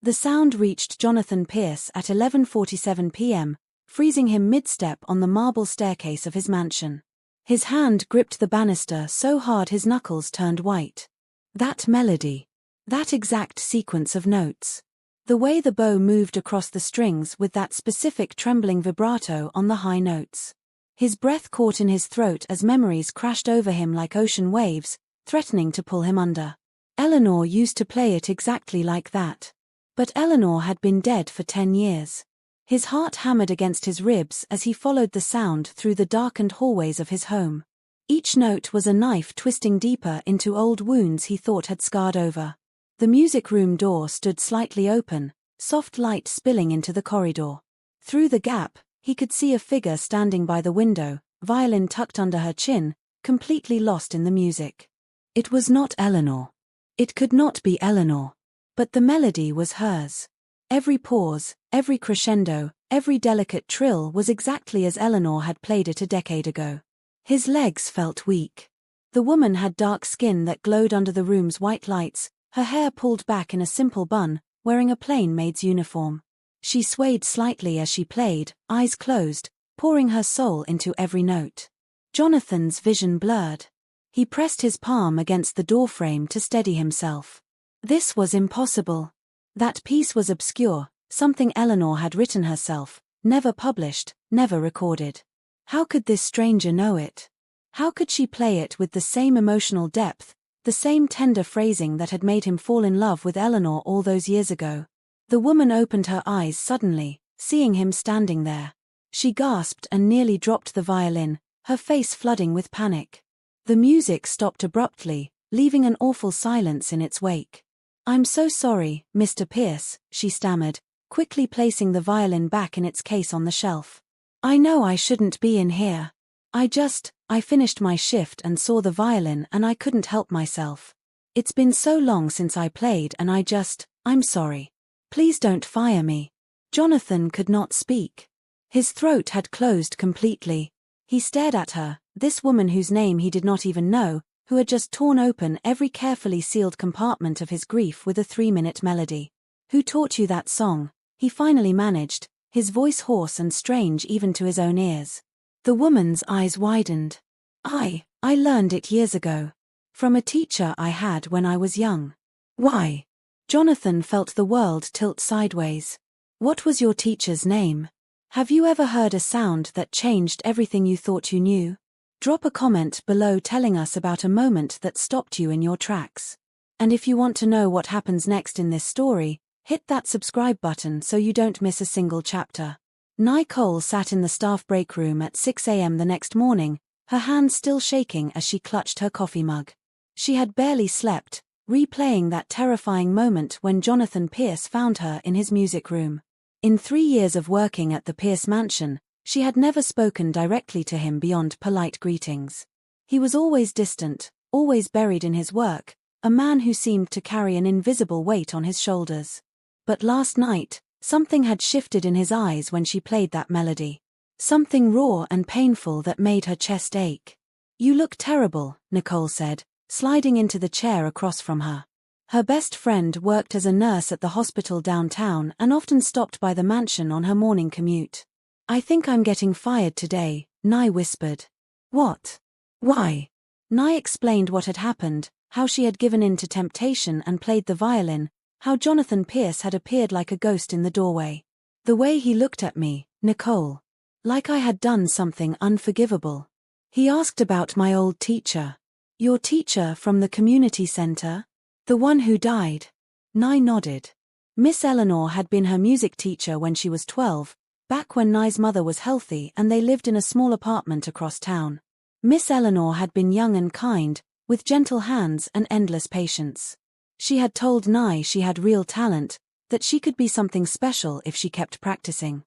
The sound reached Jonathan Pierce at 11:47 p.m., freezing him mid-step on the marble staircase of his mansion. His hand gripped the banister so hard his knuckles turned white. That melody. That exact sequence of notes. The way the bow moved across the strings with that specific trembling vibrato on the high notes. His breath caught in his throat as memories crashed over him like ocean waves, threatening to pull him under. Eleanor used to play it exactly like that. But Eleanor had been dead for 10 years. His heart hammered against his ribs as he followed the sound through the darkened hallways of his home. Each note was a knife twisting deeper into old wounds he thought had scarred over. The music room door stood slightly open, soft light spilling into the corridor. Through the gap, he could see a figure standing by the window, violin tucked under her chin, completely lost in the music. It was not Eleanor. It could not be Eleanor. But the melody was hers. Every pause, every crescendo, every delicate trill was exactly as Eleanor had played it a decade ago. His legs felt weak. The woman had dark skin that glowed under the room's white lights, her hair pulled back in a simple bun, wearing a plain maid's uniform. She swayed slightly as she played, eyes closed, pouring her soul into every note. Jonathan's vision blurred. He pressed his palm against the doorframe to steady himself. This was impossible. That piece was obscure, something Eleanor had written herself, never published, never recorded. How could this stranger know it? How could she play it with the same emotional depth, the same tender phrasing that had made him fall in love with Eleanor all those years ago? The woman opened her eyes suddenly, seeing him standing there. She gasped and nearly dropped the violin, her face flooding with panic. The music stopped abruptly, leaving an awful silence in its wake. "I'm so sorry, Mr. Pierce," she stammered, quickly placing the violin back in its case on the shelf. "I know I shouldn't be in here. I finished my shift and saw the violin and I couldn't help myself. It's been so long since I played and I'm sorry. Please don't fire me." Jonathan could not speak. His throat had closed completely. He stared at her, this woman whose name he did not even know, who had just torn open every carefully sealed compartment of his grief with a 3-minute melody. "Who taught you that song?" he finally managed, his voice hoarse and strange even to his own ears. The woman's eyes widened. I learned it years ago. From a teacher I had when I was young." "Why?" Jonathan felt the world tilt sideways. "What was your teacher's name? Have you ever heard a sound that changed everything you thought you knew? Drop a comment below telling us about a moment that stopped you in your tracks. And if you want to know what happens next in this story, hit that subscribe button so you don't miss a single chapter. Nicole sat in the staff break room at 6 a.m. the next morning, her hands still shaking as she clutched her coffee mug. She had barely slept, replaying that terrifying moment when Jonathan Pierce found her in his music room. In 3 years of working at the Pierce mansion, she had never spoken directly to him beyond polite greetings. He was always distant, always buried in his work, a man who seemed to carry an invisible weight on his shoulders. But last night, something had shifted in his eyes when she played that melody. Something raw and painful that made her chest ache. "You look terrible," Nicole said, sliding into the chair across from her. Her best friend worked as a nurse at the hospital downtown and often stopped by the mansion on her morning commute. "I think I'm getting fired today," Nye whispered. "What? Why?" Nye explained what had happened, how she had given in to temptation and played the violin, how Jonathan Pierce had appeared like a ghost in the doorway. "The way he looked at me, Nicole. Like I had done something unforgivable. He asked about my old teacher." "Your teacher from the community center? The one who died?" Nye nodded. Miss Eleanor had been her music teacher when she was 12, back when Nye's mother was healthy and they lived in a small apartment across town. Miss Eleanor had been young and kind, with gentle hands and endless patience. She had told Nye she had real talent, that she could be something special if she kept practicing.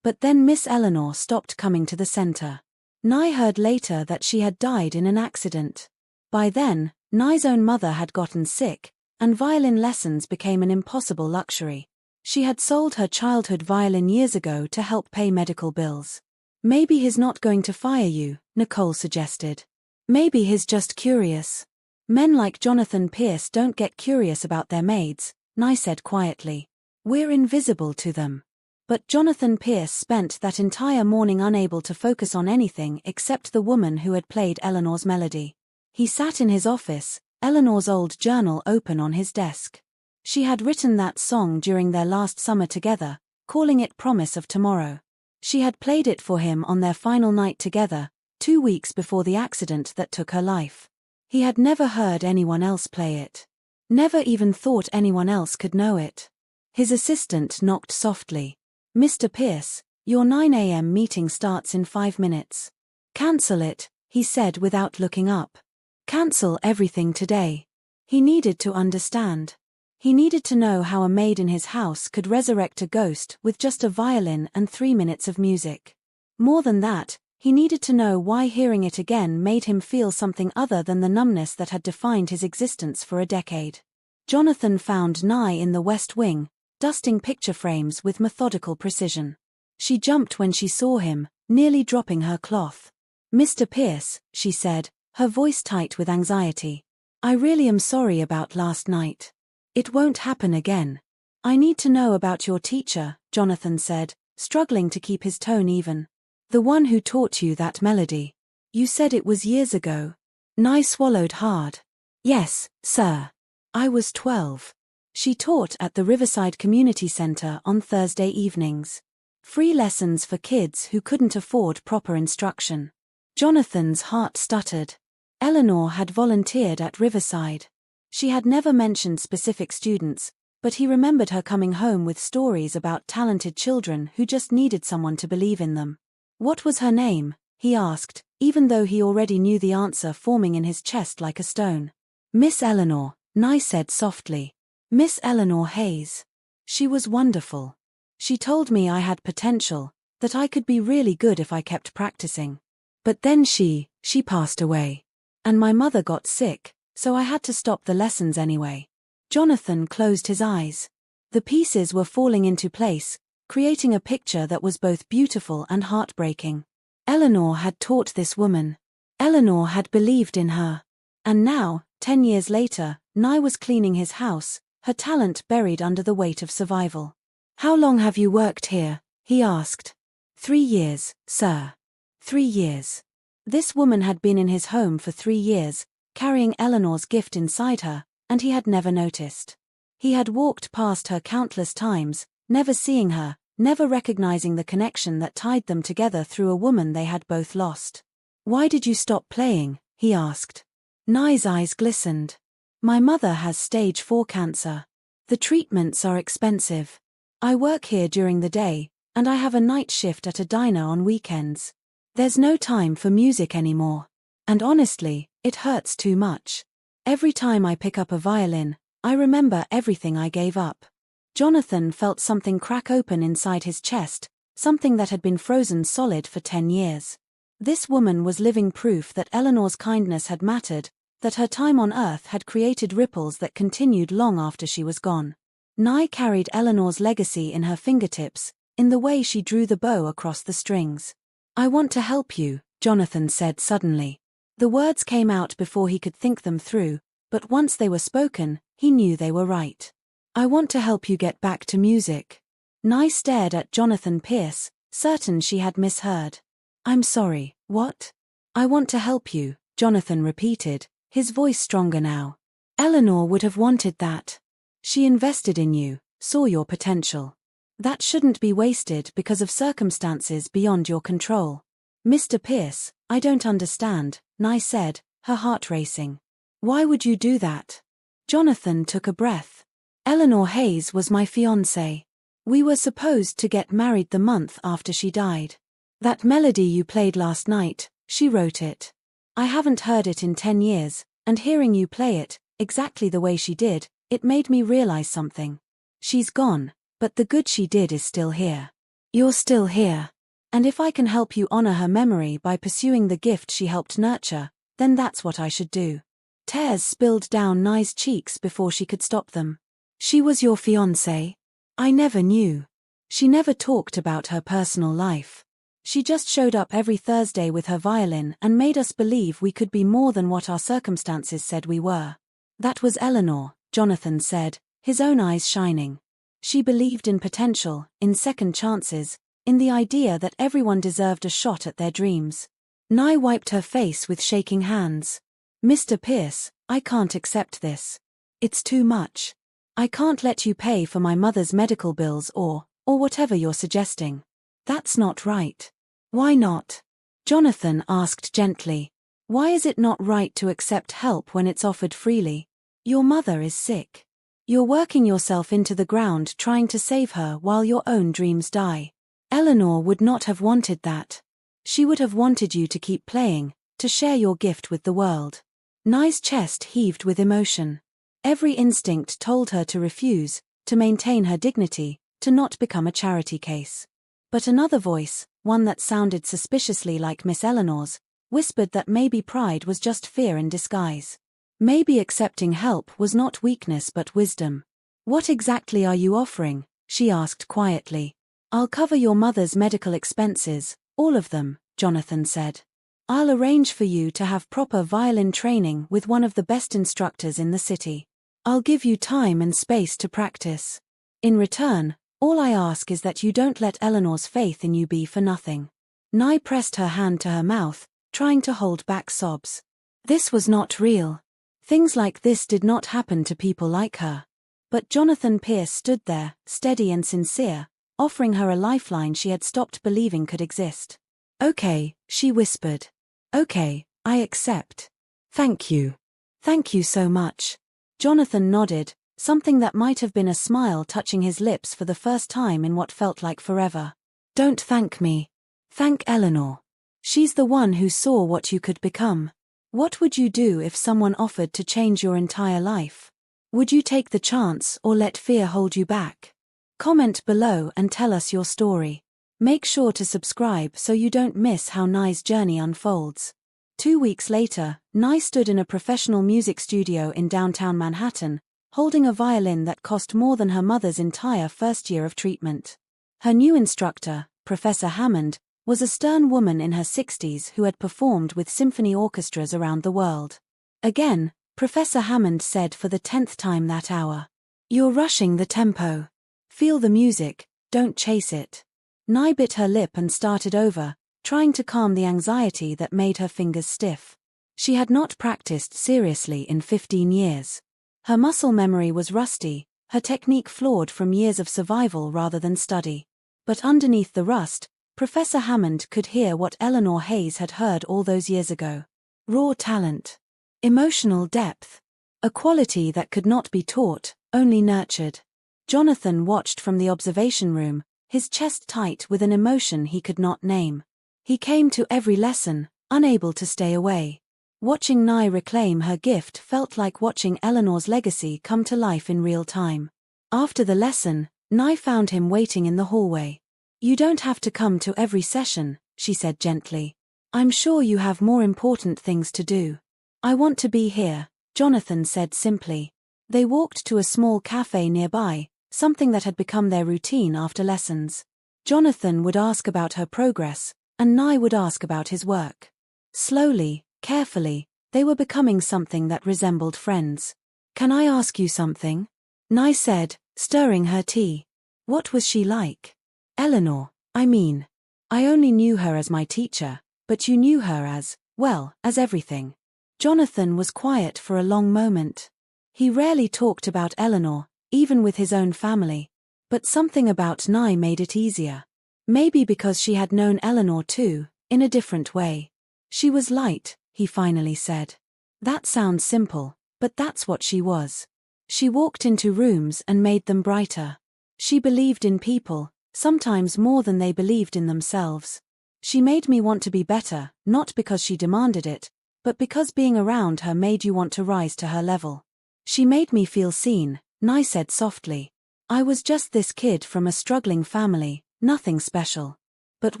But then Miss Eleanor stopped coming to the center. Nye heard later that she had died in an accident. By then, Nye's own mother had gotten sick, and violin lessons became an impossible luxury. She had sold her childhood violin years ago to help pay medical bills. "Maybe he's not going to fire you," Nicole suggested. "Maybe he's just curious." "Men like Jonathan Pierce don't get curious about their maids," Nye said quietly. We're invisible to them. But Jonathan Pierce spent that entire morning unable to focus on anything except the woman who had played Eleanor's melody. He sat in his office, Eleanor's old journal open on his desk. She had written that song during their last summer together, calling it Promise of Tomorrow. She had played it for him on their final night together, 2 weeks before the accident that took her life. He had never heard anyone else play it. Never even thought anyone else could know it. His assistant knocked softly. "Mr. Pierce, your 9 a.m. meeting starts in 5 minutes. Cancel it," he said without looking up. Cancel everything today. He needed to understand. He needed to know how a maid in his house could resurrect a ghost with just a violin and 3 minutes of music. More than that, he needed to know why hearing it again made him feel something other than the numbness that had defined his existence for a decade. Jonathan found Nye in the West Wing, dusting picture frames with methodical precision. She jumped when she saw him, nearly dropping her cloth. "Mr. Pierce," she said, her voice tight with anxiety. "I really am sorry about last night. It won't happen again." "I need to know about your teacher," Jonathan said, struggling to keep his tone even. "The one who taught you that melody. You said it was years ago." Nye swallowed hard. "Yes, sir. I was 12. She taught at the Riverside Community Center on Thursday evenings. Free lessons for kids who couldn't afford proper instruction." Jonathan's heart stuttered. Eleanor had volunteered at Riverside. She had never mentioned specific students, but he remembered her coming home with stories about talented children who just needed someone to believe in them. "What was her name?" he asked, even though he already knew the answer forming in his chest like a stone. "Miss Eleanor," Nye said softly. "Miss Eleanor Hayes. She was wonderful. She told me I had potential, that I could be really good if I kept practicing. But then she passed away. And my mother got sick, so I had to stop the lessons anyway." Jonathan closed his eyes. The pieces were falling into place, creating a picture that was both beautiful and heartbreaking. Eleanor had taught this woman. Eleanor had believed in her. And now, 10 years later, Nye was cleaning his house, her talent buried under the weight of survival. "How long have you worked here?" he asked. 3 years, sir. 3 years. This woman had been in his home for 3 years, carrying Eleanor's gift inside her, and he had never noticed. He had walked past her countless times, never seeing her, never recognizing the connection that tied them together through a woman they had both lost. "Why did you stop playing?" he asked. Nye's eyes glistened. "My mother has stage 4 cancer. The treatments are expensive. I work here during the day, and I have a night shift at a diner on weekends. There's no time for music anymore. And honestly, it hurts too much. Every time I pick up a violin, I remember everything I gave up." Jonathan felt something crack open inside his chest, something that had been frozen solid for 10 years. This woman was living proof that Eleanor's kindness had mattered, that her time on Earth had created ripples that continued long after she was gone. Nye carried Eleanor's legacy in her fingertips, in the way she drew the bow across the strings. "I want to help you," Jonathan said suddenly. The words came out before he could think them through, but once they were spoken, he knew they were right. "I want to help you get back to music." Nye stared at Jonathan Pierce, certain she had misheard. "I'm sorry, what?" "I want to help you," Jonathan repeated, his voice stronger now. "Eleanor would have wanted that. She invested in you, saw your potential. That shouldn't be wasted because of circumstances beyond your control." "Mr. Pierce, I don't understand," Nye said, her heart racing. "Why would you do that?" Jonathan took a breath. "Eleanor Hayes was my fiancée. We were supposed to get married the month after she died. That melody you played last night, she wrote it. I haven't heard it in 10 years, and hearing you play it, exactly the way she did, it made me realize something. She's gone, but the good she did is still here. You're still here. And if I can help you honor her memory by pursuing the gift she helped nurture, then that's what I should do." Tears spilled down Nye's cheeks before she could stop them. "She was your fiancée? I never knew. She never talked about her personal life. She just showed up every Thursday with her violin and made us believe we could be more than what our circumstances said we were." "That was Eleanor," Jonathan said, his own eyes shining. She believed in potential, in second chances, in the idea that everyone deserved a shot at their dreams. Nye wiped her face with shaking hands. Mr. Pierce, I can't accept this. It's too much. I can't let you pay for my mother's medical bills or whatever you're suggesting. That's not right. Why not? Jonathan asked gently. Why is it not right to accept help when it's offered freely? Your mother is sick. You're working yourself into the ground trying to save her while your own dreams die. Eleanor would not have wanted that. She would have wanted you to keep playing, to share your gift with the world. Nye's chest heaved with emotion. Every instinct told her to refuse, to maintain her dignity, to not become a charity case. But another voice, one that sounded suspiciously like Miss Eleanor's, whispered that maybe pride was just fear in disguise. Maybe accepting help was not weakness but wisdom. What exactly are you offering? She asked quietly. I'll cover your mother's medical expenses, all of them, Jonathan said. I'll arrange for you to have proper violin training with one of the best instructors in the city. I'll give you time and space to practice. In return, all I ask is that you don't let Eleanor's faith in you be for nothing. Nye pressed her hand to her mouth, trying to hold back sobs. This was not real. Things like this did not happen to people like her. But Jonathan Pierce stood there, steady and sincere, offering her a lifeline she had stopped believing could exist. Okay, she whispered. Okay, I accept. Thank you. Thank you so much. Jonathan nodded, something that might have been a smile touching his lips for the first time in what felt like forever. Don't thank me. Thank Eleanor. She's the one who saw what you could become. What would you do if someone offered to change your entire life? Would you take the chance or let fear hold you back? Comment below and tell us your story. Make sure to subscribe so you don't miss how Nye's journey unfolds. 2 weeks later, Nye stood in a professional music studio in downtown Manhattan, holding a violin that cost more than her mother's entire first year of treatment. Her new instructor, Professor Hammond, was a stern woman in her 60s who had performed with symphony orchestras around the world. Again, Professor Hammond said for the 10th time that hour, "You're rushing the tempo. Feel the music, don't chase it." Nye bit her lip and started over, trying to calm the anxiety that made her fingers stiff. She had not practiced seriously in 15 years. Her muscle memory was rusty, her technique flawed from years of survival rather than study. But underneath the rust, Professor Hammond could hear what Eleanor Hayes had heard all those years ago. Raw talent. Emotional depth. A quality that could not be taught, only nurtured. Jonathan watched from the observation room, his chest tight with an emotion he could not name. He came to every lesson, unable to stay away. Watching Nye reclaim her gift felt like watching Eleanor's legacy come to life in real time. After the lesson, Nye found him waiting in the hallway. You don't have to come to every session, she said gently. I'm sure you have more important things to do. I want to be here, Jonathan said simply. They walked to a small cafe nearby, something that had become their routine after lessons. Jonathan would ask about her progress, and Nye would ask about his work. Slowly, carefully, they were becoming something that resembled friends. Can I ask you something? Nye said, stirring her tea. What was she like? Eleanor, I mean. I only knew her as my teacher, but you knew her as, well, as everything. Jonathan was quiet for a long moment. He rarely talked about Eleanor, even with his own family. But something about Nye made it easier. Maybe because she had known Eleanor too, in a different way. She was light, he finally said. That sounds simple, but that's what she was. She walked into rooms and made them brighter. She believed in people, sometimes more than they believed in themselves. She made me want to be better, not because she demanded it, but because being around her made you want to rise to her level. She made me feel seen, Nye said softly. I was just this kid from a struggling family, nothing special. But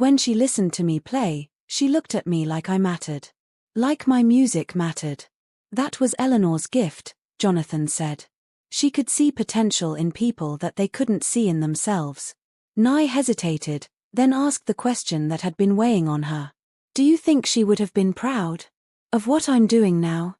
when she listened to me play, she looked at me like I mattered. Like my music mattered. That was Eleanor's gift, Jonathan said. She could see potential in people that they couldn't see in themselves. Nye hesitated, then asked the question that had been weighing on her. Do you think she would have been proud of what I'm doing now?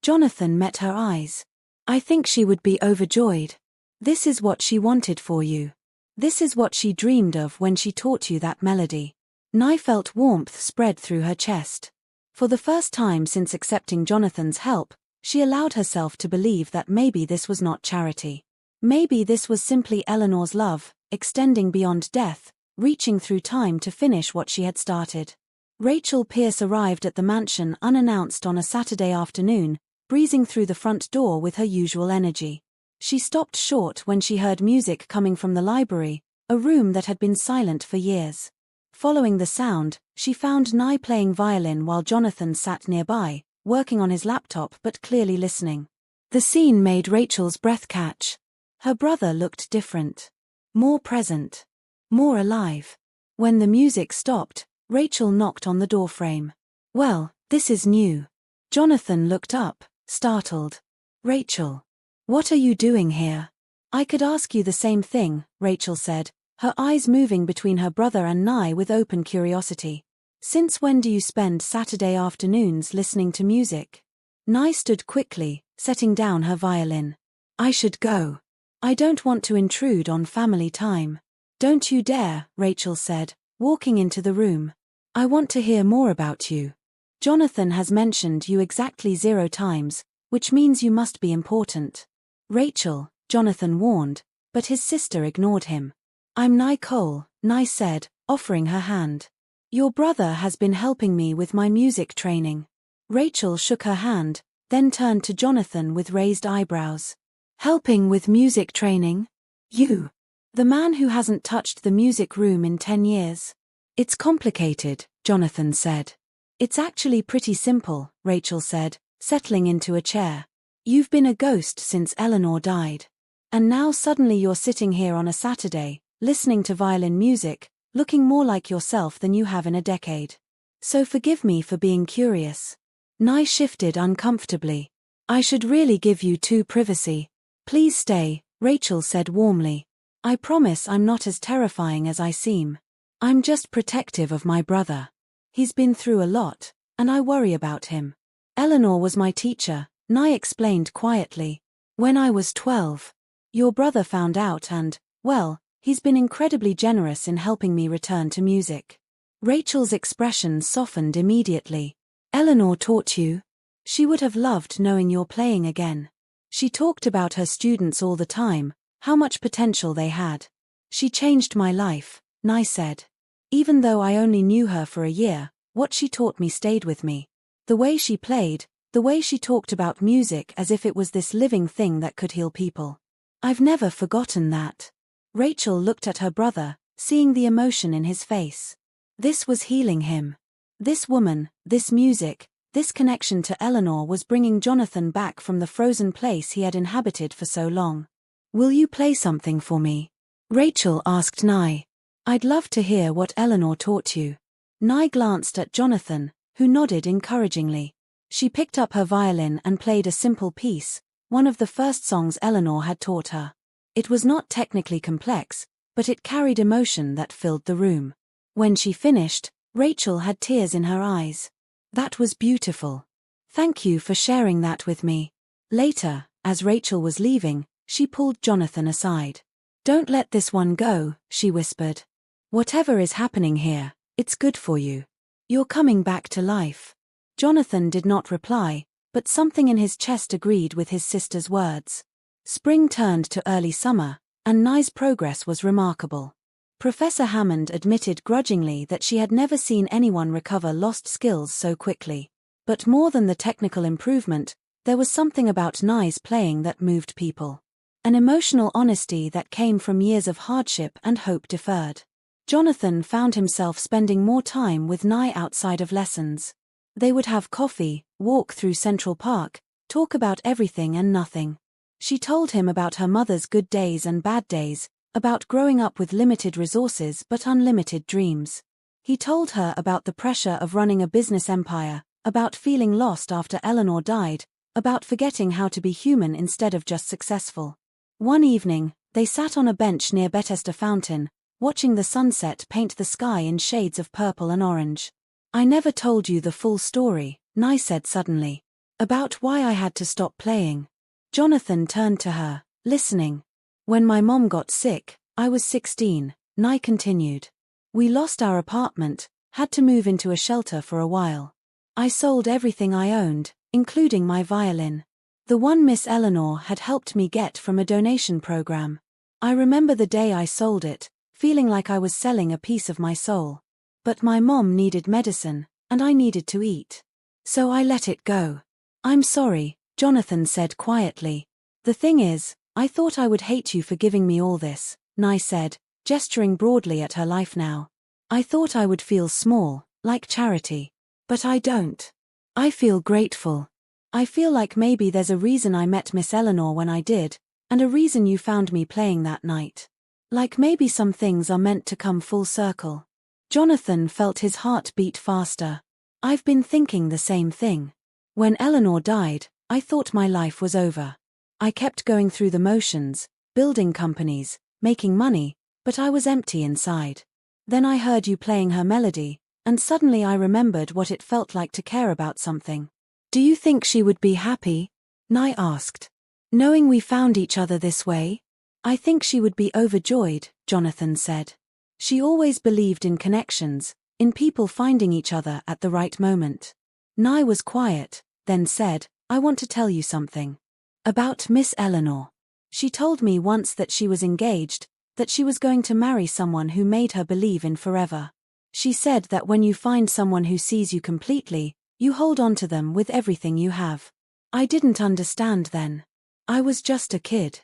Jonathan met her eyes. I think she would be overjoyed. This is what she wanted for you. This is what she dreamed of when she taught you that melody. Nye felt warmth spread through her chest. For the first time since accepting Jonathan's help, she allowed herself to believe that maybe this was not charity. Maybe this was simply Eleanor's love, extending beyond death, reaching through time to finish what she had started. Rachel Pierce arrived at the mansion unannounced on a Saturday afternoon, breezing through the front door with her usual energy. She stopped short when she heard music coming from the library, a room that had been silent for years. Following the sound, she found Nye playing violin while Jonathan sat nearby, working on his laptop but clearly listening. The scene made Rachel's breath catch. Her brother looked different. More present. More alive. When the music stopped, Rachel knocked on the doorframe. "Well, this is new." Jonathan looked up, startled. "Rachel. What are you doing here?" "I could ask you the same thing," Rachel said, her eyes moving between her brother and Nye with open curiosity. "Since when do you spend Saturday afternoons listening to music?" Nye stood quickly, setting down her violin. "I should go. I don't want to intrude on family time." "Don't you dare," Rachel said, walking into the room. "I want to hear more about you. Jonathan has mentioned you exactly 0 times, which means you must be important." "Rachel," Jonathan warned, but his sister ignored him. "I'm Nye Cole," Nye said, offering her hand. "Your brother has been helping me with my music training." Rachel shook her hand, then turned to Jonathan with raised eyebrows. "Helping with music training? You? The man who hasn't touched the music room in 10 years? It's complicated," Jonathan said. "It's actually pretty simple," Rachel said, settling into a chair. "You've been a ghost since Eleanor died. And now suddenly you're sitting here on a Saturday, listening to violin music, looking more like yourself than you have in a decade. So forgive me for being curious." Nye shifted uncomfortably. "I should really give you two privacy." "Please stay," Rachel said warmly. "I promise I'm not as terrifying as I seem. I'm just protective of my brother. He's been through a lot, and I worry about him. Eleanor was my teacher," Nye explained quietly. "When I was 12. Your brother found out and, well, he's been incredibly generous in helping me return to music." Rachel's expression softened immediately. "Eleanor taught you? She would have loved knowing you're playing again. She talked about her students all the time, how much potential they had. She changed my life," Nye said. "Even though I only knew her for a year, what she taught me stayed with me. The way she played, the way she talked about music as if it was this living thing that could heal people. I've never forgotten that." Rachel looked at her brother, seeing the emotion in his face. This was healing him. This woman, this music, this connection to Eleanor was bringing Jonathan back from the frozen place he had inhabited for so long. "Will you play something for me?" Rachel asked Nye. "I'd love to hear what Eleanor taught you." Nye glanced at Jonathan, who nodded encouragingly. She picked up her violin and played a simple piece, one of the first songs Eleanor had taught her. It was not technically complex, but it carried emotion that filled the room. When she finished, Rachel had tears in her eyes. "That was beautiful. Thank you for sharing that with me." Later, as Rachel was leaving, she pulled Jonathan aside. "Don't let this one go," she whispered. "Whatever is happening here, it's good for you. You're coming back to life." Jonathan did not reply, but something in his chest agreed with his sister's words. Spring turned to early summer, and Nye's progress was remarkable. Professor Hammond admitted grudgingly that she had never seen anyone recover lost skills so quickly. But more than the technical improvement, there was something about Nye's playing that moved people. An emotional honesty that came from years of hardship and hope deferred. Jonathan found himself spending more time with Nye outside of lessons. They would have coffee, walk through Central Park, talk about everything and nothing. She told him about her mother's good days and bad days, about growing up with limited resources but unlimited dreams. He told her about the pressure of running a business empire, about feeling lost after Eleanor died, about forgetting how to be human instead of just successful. One evening, they sat on a bench near Bethesda Fountain, watching the sunset paint the sky in shades of purple and orange. "I never told you the full story," Nye said suddenly. "About why I had to stop playing." Jonathan turned to her, listening. When my mom got sick, I was 16, Nye continued. We lost our apartment, had to move into a shelter for a while. I sold everything I owned, including my violin. The one Miss Eleanor had helped me get from a donation program. I remember the day I sold it, feeling like I was selling a piece of my soul. But my mom needed medicine, and I needed to eat. So I let it go. I'm sorry, Jonathan said quietly. The thing is, I thought I would hate you for giving me all this, Nye said, gesturing broadly at her life now. I thought I would feel small, like charity. But I don't. I feel grateful. I feel like maybe there's a reason I met Miss Eleanor when I did, and a reason you found me playing that night. Like maybe some things are meant to come full circle. Jonathan felt his heart beat faster. I've been thinking the same thing. When Eleanor died, I thought my life was over. I kept going through the motions, building companies, making money, but I was empty inside. Then I heard you playing her melody, and suddenly I remembered what it felt like to care about something. Do you think she would be happy? Nye asked. Knowing we found each other this way? I think she would be overjoyed, Jonathan said. She always believed in connections, in people finding each other at the right moment. Nye was quiet, then said, I want to tell you something. About Miss Eleanor. She told me once that she was engaged, that she was going to marry someone who made her believe in forever. She said that when you find someone who sees you completely, you hold on to them with everything you have. I didn't understand then. I was just a kid.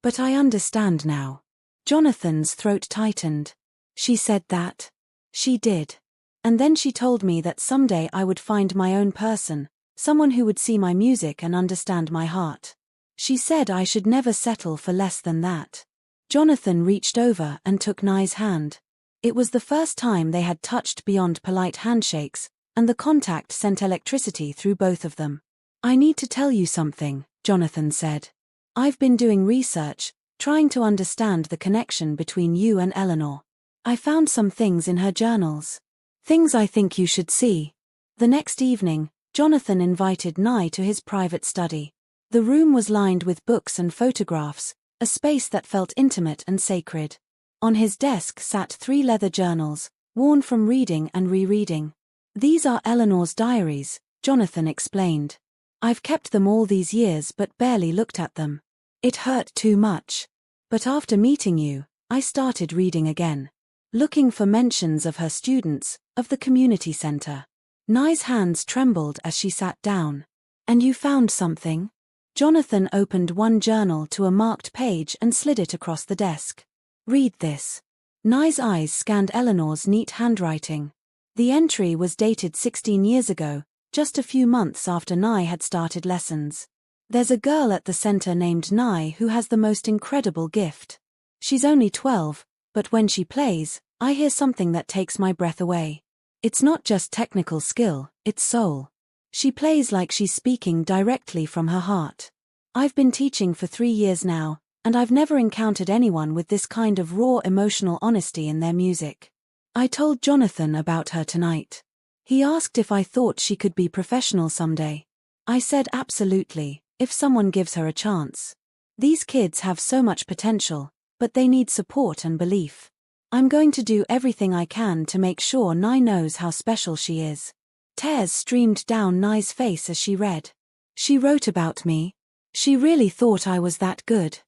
But I understand now. Jonathan's throat tightened. She said that? She did. And then she told me that someday I would find my own person, someone who would see my music and understand my heart. She said I should never settle for less than that. Jonathan reached over and took Nye's hand. It was the first time they had touched beyond polite handshakes, and the contact sent electricity through both of them. I need to tell you something, Jonathan said. I've been doing research, trying to understand the connection between you and Eleanor. I found some things in her journals. Things I think you should see. The next evening, Jonathan invited Nye to his private study. The room was lined with books and photographs, a space that felt intimate and sacred. On his desk sat 3 leather journals, worn from reading and rereading. These are Eleanor's diaries, Jonathan explained. I've kept them all these years but barely looked at them. It hurt too much. But after meeting you, I started reading again. Looking for mentions of her students, of the community center. Nye's hands trembled as she sat down. And you found something? Jonathan opened one journal to a marked page and slid it across the desk. Read this. Nye's eyes scanned Eleanor's neat handwriting. The entry was dated 16 years ago, just a few months after Nye had started lessons. There's a girl at the center named Nye who has the most incredible gift. She's only 12, but when she plays, I hear something that takes my breath away. It's not just technical skill, it's soul. She plays like she's speaking directly from her heart. I've been teaching for 3 years now, and I've never encountered anyone with this kind of raw emotional honesty in their music. I told Jonathan about her tonight. He asked if I thought she could be professional someday. I said absolutely, if someone gives her a chance. These kids have so much potential, but they need support and belief. I'm going to do everything I can to make sure Nye knows how special she is. Tears streamed down Nye's face as she read. She wrote about me. She really thought I was that good.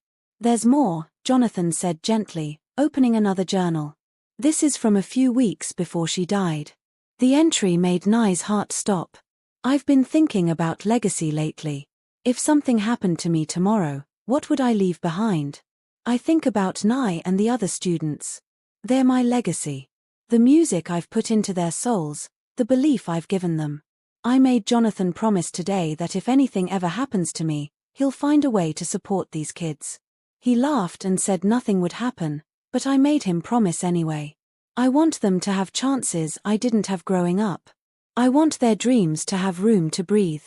There's more, Jonathan said gently, opening another journal. This is from a few weeks before she died. The entry made Nye's heart stop. I've been thinking about legacy lately. If something happened to me tomorrow, what would I leave behind? I think about Nye and the other students. They're my legacy. The music I've put into their souls, the belief I've given them. I made Jonathan promise today that if anything ever happens to me, he'll find a way to support these kids. He laughed and said nothing would happen, but I made him promise anyway. I want them to have chances I didn't have growing up. I want their dreams to have room to breathe.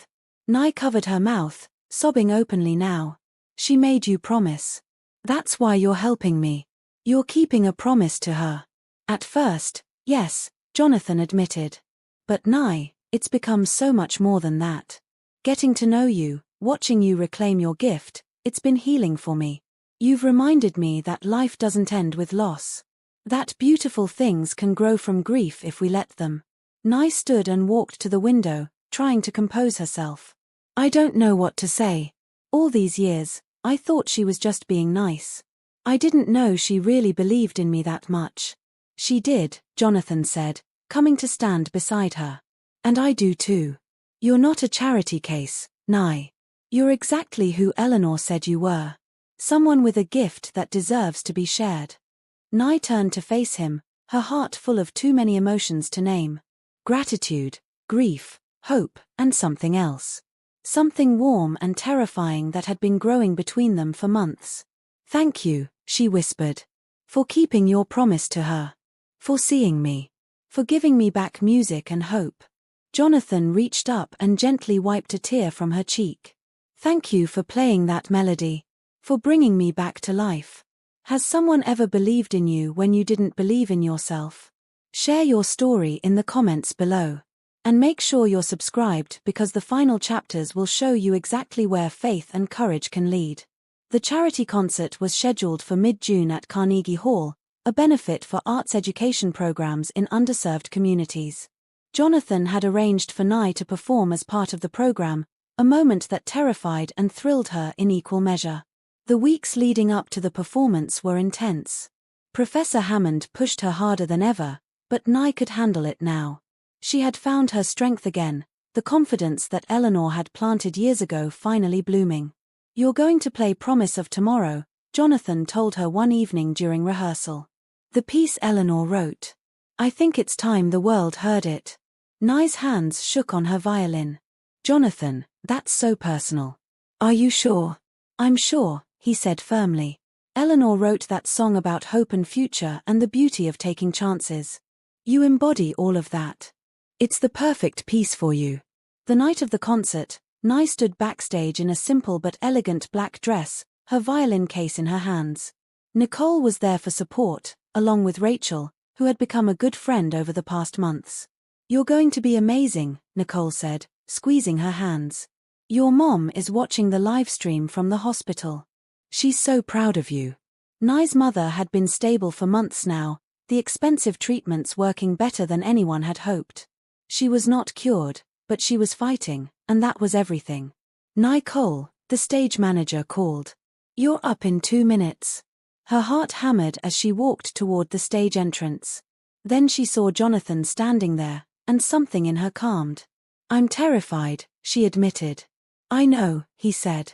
Nye covered her mouth, sobbing openly now. She made you promise. That's why you're helping me. You're keeping a promise to her. At first, yes, Jonathan admitted. But Nye, it's become so much more than that. Getting to know you, watching you reclaim your gift, it's been healing for me. You've reminded me that life doesn't end with loss. That beautiful things can grow from grief if we let them. Nye stood and walked to the window, trying to compose herself. I don't know what to say. All these years, I thought she was just being nice. I didn't know she really believed in me that much. She did, Jonathan said, coming to stand beside her. And I do too. You're not a charity case, Nye. You're exactly who Eleanor said you were. Someone with a gift that deserves to be shared. Nye turned to face him, her heart full of too many emotions to name. Gratitude, grief, hope, and something else. Something warm and terrifying that had been growing between them for months. Thank you, she whispered. For keeping your promise to her. For seeing me. For giving me back music and hope. Jonathan reached up and gently wiped a tear from her cheek. Thank you for playing that melody. For bringing me back to life. Has someone ever believed in you when you didn't believe in yourself? Share your story in the comments below. And make sure you're subscribed because the final chapters will show you exactly where faith and courage can lead. The charity concert was scheduled for mid-June at Carnegie Hall, a benefit for arts education programs in underserved communities. Jonathan had arranged for Nye to perform as part of the program, a moment that terrified and thrilled her in equal measure. The weeks leading up to the performance were intense. Professor Hammond pushed her harder than ever, but Nye could handle it now. She had found her strength again, the confidence that Eleanor had planted years ago finally blooming. You're going to play Promise of Tomorrow, Jonathan told her one evening during rehearsal. The piece Eleanor wrote. I think it's time the world heard it. Nye's hands shook on her violin. Jonathan, that's so personal. Are you sure? I'm sure, he said firmly. Eleanor wrote that song about hope and future and the beauty of taking chances. You embody all of that. It's the perfect piece for you. The night of the concert, Nye stood backstage in a simple but elegant black dress, her violin case in her hands. Nicole was there for support, along with Rachel, who had become a good friend over the past months. You're going to be amazing, Nicole said, squeezing her hands. Your mom is watching the live stream from the hospital. She's so proud of you. Nye's mother had been stable for months now, the expensive treatments working better than anyone had hoped. She was not cured, but she was fighting, and that was everything. Nicole, the stage manager, called. You're up in 2 minutes. Her heart hammered as she walked toward the stage entrance. Then she saw Jonathan standing there, and something in her calmed. I'm terrified, she admitted. I know, he said.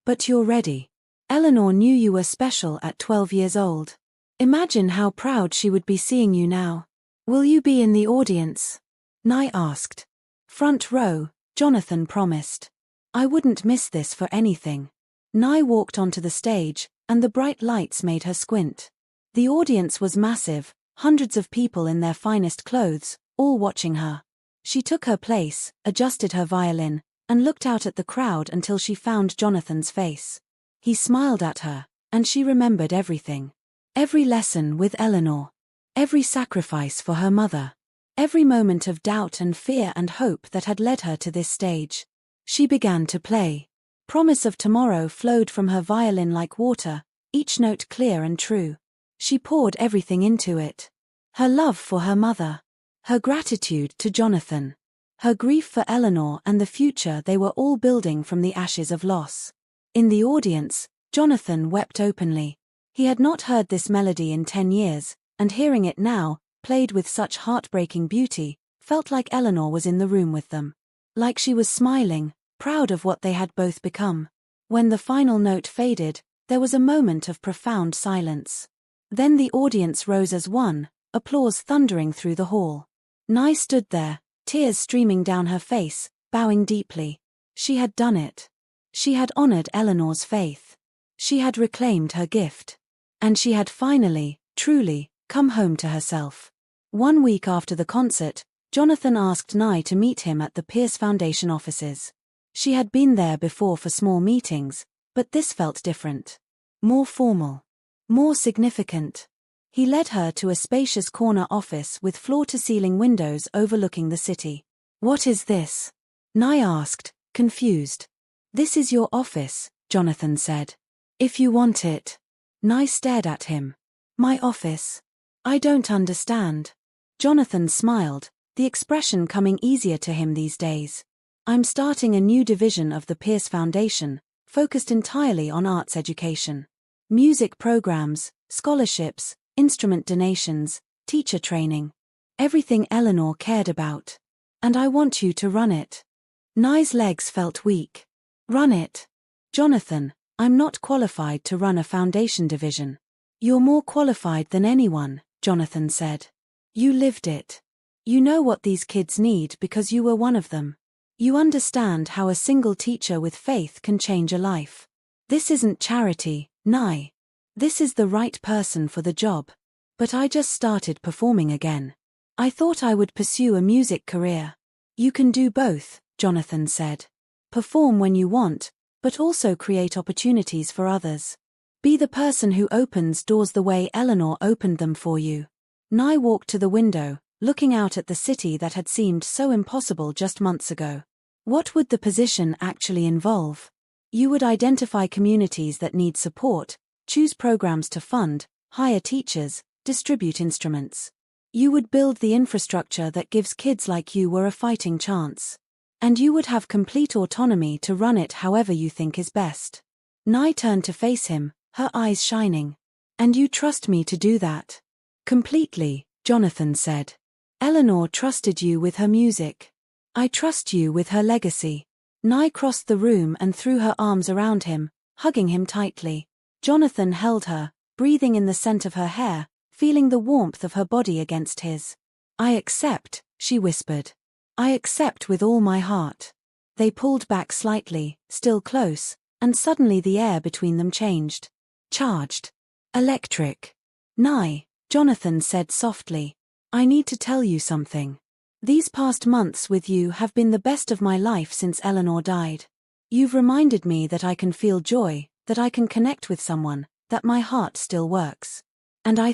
But you're ready. Eleanor knew you were special at 12 years old. Imagine how proud she would be seeing you now. Will you be in the audience? Nye asked. Front row, Jonathan promised. I wouldn't miss this for anything. Nye walked onto the stage, and the bright lights made her squint. The audience was massive, hundreds of people in their finest clothes, all watching her. She took her place, adjusted her violin, and looked out at the crowd until she found Jonathan's face. He smiled at her, and she remembered everything. Every lesson with Eleanor. Every sacrifice for her mother. Every moment of doubt and fear and hope that had led her to this stage. She began to play. Promise of Tomorrow flowed from her violin like water, each note clear and true. She poured everything into it. Her love for her mother. Her gratitude to Jonathan. Her grief for Eleanor and the future they were all building from the ashes of loss. In the audience, Jonathan wept openly. He had not heard this melody in 10 years, and hearing it now, played with such heartbreaking beauty, felt like Eleanor was in the room with them. Like she was smiling, proud of what they had both become. When the final note faded, there was a moment of profound silence. Then the audience rose as one, applause thundering through the hall. Nye stood there, tears streaming down her face, bowing deeply. She had done it. She had honored Eleanor's faith. She had reclaimed her gift. And she had finally, truly, come home to herself. 1 week after the concert, Jonathan asked Nye to meet him at the Pierce Foundation offices. She had been there before for small meetings, but this felt different. More formal. More significant. He led her to a spacious corner office with floor-to-ceiling windows overlooking the city. What is this? Nye asked, confused. This is your office, Jonathan said. If you want it. Nye stared at him. My office. I don't understand. Jonathan smiled, the expression coming easier to him these days. I'm starting a new division of the Pierce Foundation, focused entirely on arts education. Music programs, scholarships, instrument donations, teacher training. Everything Eleanor cared about. And I want you to run it. Nye's legs felt weak. Run it. Jonathan, I'm not qualified to run a foundation division. You're more qualified than anyone, Jonathan said. You lived it. You know what these kids need because you were one of them. You understand how a single teacher with faith can change a life. This isn't charity, Nye. This is the right person for the job. But I just started performing again. I thought I would pursue a music career. You can do both, Jonathan said. Perform when you want, but also create opportunities for others. Be the person who opens doors the way Eleanor opened them for you. Nye walked to the window, looking out at the city that had seemed so impossible just months ago. What would the position actually involve? You would identify communities that need support, choose programs to fund, hire teachers, distribute instruments. You would build the infrastructure that gives kids like you a fighting chance. And you would have complete autonomy to run it however you think is best. Nye turned to face him, her eyes shining. And you trust me to do that? Completely, Jonathan said. Eleanor trusted you with her music. I trust you with her legacy. Nye crossed the room and threw her arms around him, hugging him tightly. Jonathan held her, breathing in the scent of her hair, feeling the warmth of her body against his. I accept, she whispered. I accept with all my heart. They pulled back slightly, still close, and suddenly the air between them changed. Charged. Electric. Nye, Jonathan said softly. I need to tell you something. These past months with you have been the best of my life since Eleanor died. You've reminded me that I can feel joy, that I can connect with someone, that my heart still works. And I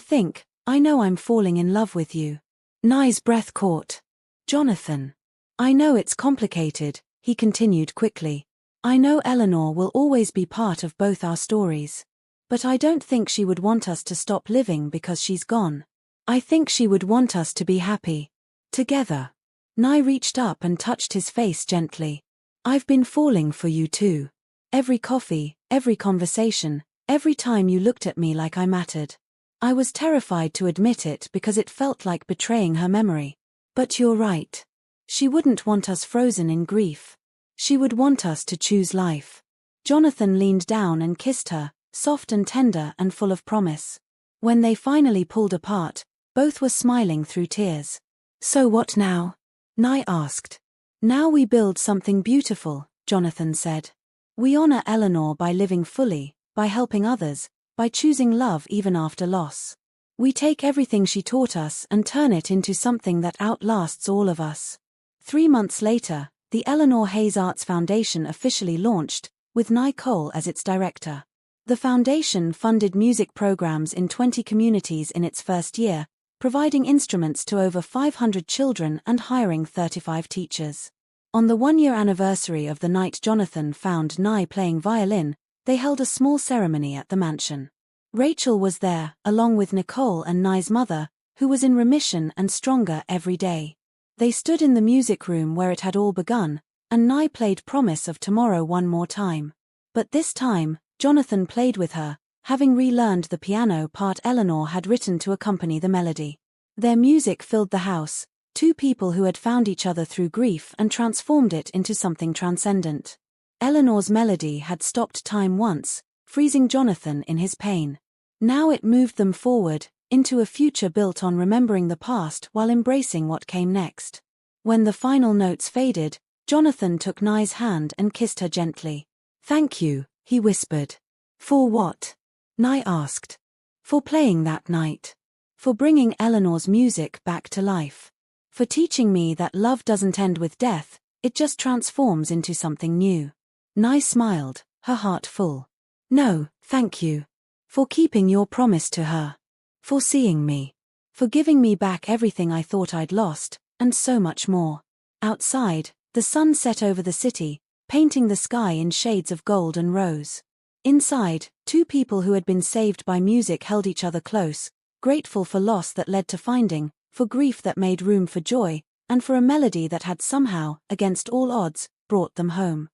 know I'm falling in love with you. Nye's breath caught. Jonathan. I know it's complicated, he continued quickly. I know Eleanor will always be part of both our stories. But I don't think she would want us to stop living because she's gone. I think she would want us to be happy. Together. Nye reached up and touched his face gently. I've been falling for you too. Every coffee, every conversation, every time you looked at me like I mattered. I was terrified to admit it because it felt like betraying her memory. But you're right. She wouldn't want us frozen in grief. She would want us to choose life. Jonathan leaned down and kissed her, soft and tender and full of promise. When they finally pulled apart, both were smiling through tears. So what now? Nye asked. Now we build something beautiful, Jonathan said. We honor Eleanor by living fully, by helping others, by choosing love even after loss. We take everything she taught us and turn it into something that outlasts all of us. 3 months later, the Eleanor Hayes Arts Foundation officially launched, with Nye Cole as its director. The foundation funded music programs in 20 communities in its first year, providing instruments to over 500 children and hiring 35 teachers. On the 1-year anniversary of the night Jonathan found Nye playing violin, they held a small ceremony at the mansion. Rachel was there, along with Nicole and Nye's mother, who was in remission and stronger every day. They stood in the music room where it had all begun, and Nye played Promise of Tomorrow one more time. But this time, Jonathan played with her, having relearned the piano part Eleanor had written to accompany the melody. Their music filled the house, two people who had found each other through grief and transformed it into something transcendent. Eleanor's melody had stopped time once, freezing Jonathan in his pain. Now it moved them forward, into a future built on remembering the past while embracing what came next. When the final notes faded, Jonathan took Nye's hand and kissed her gently. Thank you, he whispered. For what? Nye asked. For playing that night. For bringing Eleanor's music back to life. For teaching me that love doesn't end with death, it just transforms into something new. Nye smiled, her heart full. No, thank you. For keeping your promise to her. For seeing me. For giving me back everything I thought I'd lost, and so much more. Outside, the sun set over the city, painting the sky in shades of gold and rose. Inside, two people who had been saved by music held each other close, grateful for loss that led to finding, for grief that made room for joy, and for a melody that had somehow, against all odds, brought them home.